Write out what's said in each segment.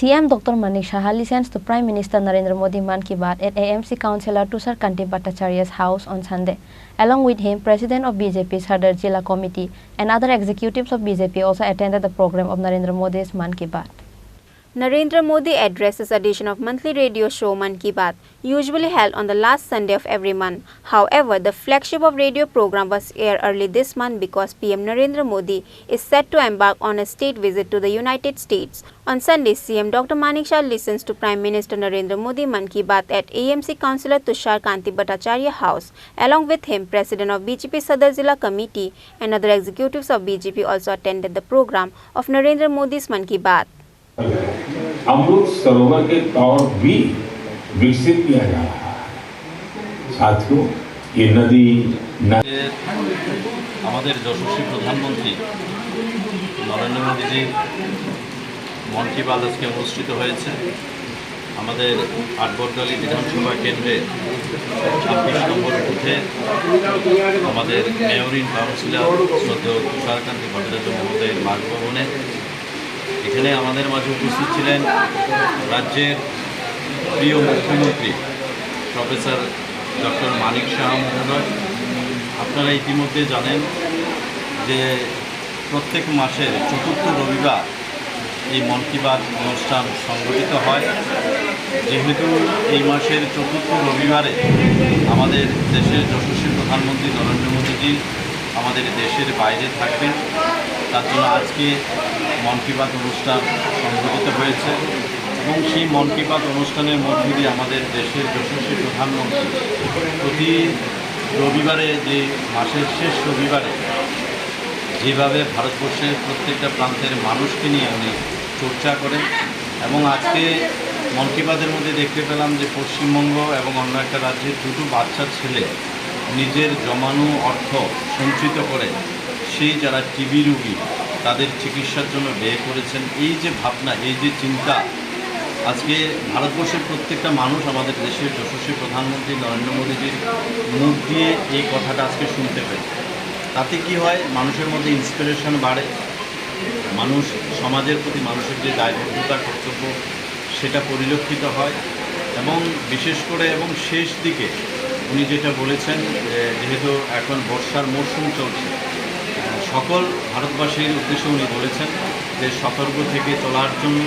CM Dr. Manik Saha listens to Prime Minister Narendra Modi Maan Ki Baat at AMC Councilor Tushar Kanti Bhattacharya's house on Sunday. Along with him, President of BJP's Sadar Jilla Committee and other executives of BJP also attended the program of Narendra Modi's Maan Ki Baat. Narendra Modi addresses edition of monthly radio show Maan Ki Baat, usually held on the last Sunday of every month. However, the flagship of radio program was aired early this month because PM Narendra Modi is set to embark on a state visit to the United States. On Sunday, CM Dr. Manik Saha listens to Prime Minister Narendra Modi Maan Ki Baat at AMC Councilor Tushar Kanti Bhattacharya house. Along with him, President of BJP Sadar Jilla Committee and other executives of BJP also attended the program of Narendra Modi's Maan Ki Baat. Amrit Sarovar के तौर भी विकसित किया जा रहा है। साथियों, ये नदी हमारे যশস্বী প্রধানমন্ত্রী নরেন্দ্র মোদী মন কি বাত আজকে অনুষ্ঠিত হয়েছে। আমাদের আটবরদলি বিধানসভা কেন্দ্রে 26 নম্বর বুথে আমাদের মেয়রিন কাউন্সিলর শ্রদ্ধেয় তুষার কান্তি ভট্টাচার্য মহোদয়ের বাসভবনে এখানে আমাদের মাঝে উপস্থিত ছিলেন রাজ্যের প্রিয় মুখ্যমন্ত্রী প্রফেসর ডক্টর মানিক সাহা মহোদয়। আপনারা ইতিমধ্যে জানেন যে প্রত্যেক মাসের চতুর্থ রবিবার এই মন কি বাত অনুষ্ঠান সংগঠিত হয়। যেহেতু এই মাসের চতুর্থ রবিবারে আমাদের দেশের যশস্বী প্রধানমন্ত্রী নরেন্দ্র মোদীজি আমাদের দেশের বাইরে থাকবেন, তার জন্য আজকে মন কি বাত অনুষ্ঠান সংগঠিত হয়েছে এবং সেই মন কি বাত অনুষ্ঠানের মধ্যে দিয়ে আমাদের দেশের যশস্বী প্রধানমন্ত্রী প্রতি রবিবারে যে মাসের শেষ রবিবারে যেভাবে ভারতবর্ষের প্রত্যেকটা প্রান্তের মানুষকে নিয়ে উনি চর্চা করেন এবং আজকে মন কি বাতের মধ্যে দেখতে পেলাম যে পশ্চিমবঙ্গ এবং অন্য একটা রাজ্যের দুটো বাচ্চা ছেলে নিজের জমানো অর্থ সঞ্চিত করে সেই যারা টিবি রোগী তাদের চিকিৎসার জন্য ব্যয় করেছেন। এই যে ভাবনা, এই যে চিন্তা, আজকে ভারতবর্ষের প্রত্যেকটা মানুষ আমাদের দেশের যশস্বী প্রধানমন্ত্রী নরেন্দ্র মোদীজির মুখ দিয়ে এই কথাটা আজকে শুনতে পায়। তাতে কি হয়, মানুষের মধ্যে ইন্সপিরেশন বাড়ে, মানুষ সমাজের প্রতি মানুষের যে দায়বদ্ধতা কর্তব্য সেটা পরিলক্ষিত হয় এবং বিশেষ করে এবং শেষ দিকে উনি যেটা বলেছেন যেহেতু এখন বর্ষার মরশুম চলছে, সকল ভারতবাসীর উদ্দেশ্যে উনি বলেছেন যে সতর্ক থেকে চলার জন্য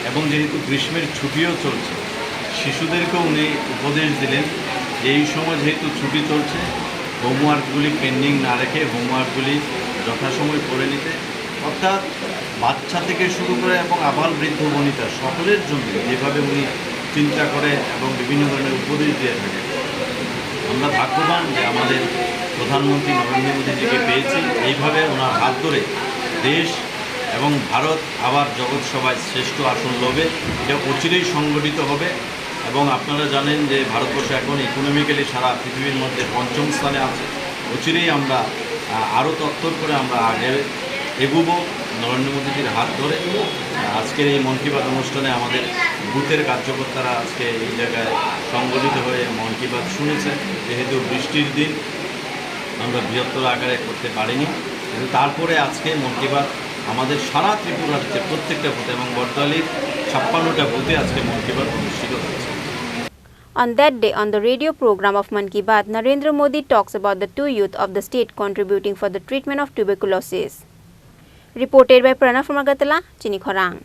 এবং যেহেতু গ্রীষ্মের ছুটিও চলছে শিশুদেরকেও উনি উপদেশ দিলেন যে এই সময় যেহেতু ছুটি চলছে হোমওয়ার্কগুলি পেন্ডিং না রেখে হোমওয়ার্কগুলি যথাসময় করে নিতে, অর্থাৎ বাচ্চা থেকে শুরু করে এবং আবাল বৃদ্ধ বনিতা সকলের জন্য যেভাবে উনি চিন্তা করে এবং বিভিন্ন ধরনের উপদেশ দিয়ে থাকেন। আমরা ভাগ্যবান যে আমাদের প্রধানমন্ত্রী নরেন্দ্র মোদীজিকে পেয়েছি। এইভাবে ওনার হাত ধরে দেশ এবং ভারত আবার জগৎ সভায় শ্রেষ্ঠ আসন লবে, এটা অচিরেই সংগঠিত হবে এবং আপনারা জানেন যে ভারতবর্ষ এখন ইকোনমিক্যালি সারা পৃথিবীর মধ্যে পঞ্চম স্থানে আছে। অচিরেই আমরা আরও তত্তর করে আমরা আগে এগোবো নরেন্দ্র মোদীজির হাত ধরে। আজকের এই মন কি বাত অনুষ্ঠানে আমাদের বুথের কার্যকর্তারা আজকে এই জায়গায় সংগঠিত হয়ে মন কি বাত শুনেছে। যেহেতু বৃষ্টির দিন আমরা বৃহত্তর আকারে করতে পারিনি, কিন্তু তারপরে আজকে মন কি বাত আমাদের সারা ত্রিপুরার যে প্রত্যেকটা বুথে এবং বর্তমানের 56টা বুথে আজকে মন কি বাত অনুষ্ঠিত হচ্ছে। On that day, on the radio program of Maan Ki Baat, Narendra Modi talks about the two youth of the state contributing for the treatment of tuberculosis. Reported by Pranav from Agartala, Chini Khorang.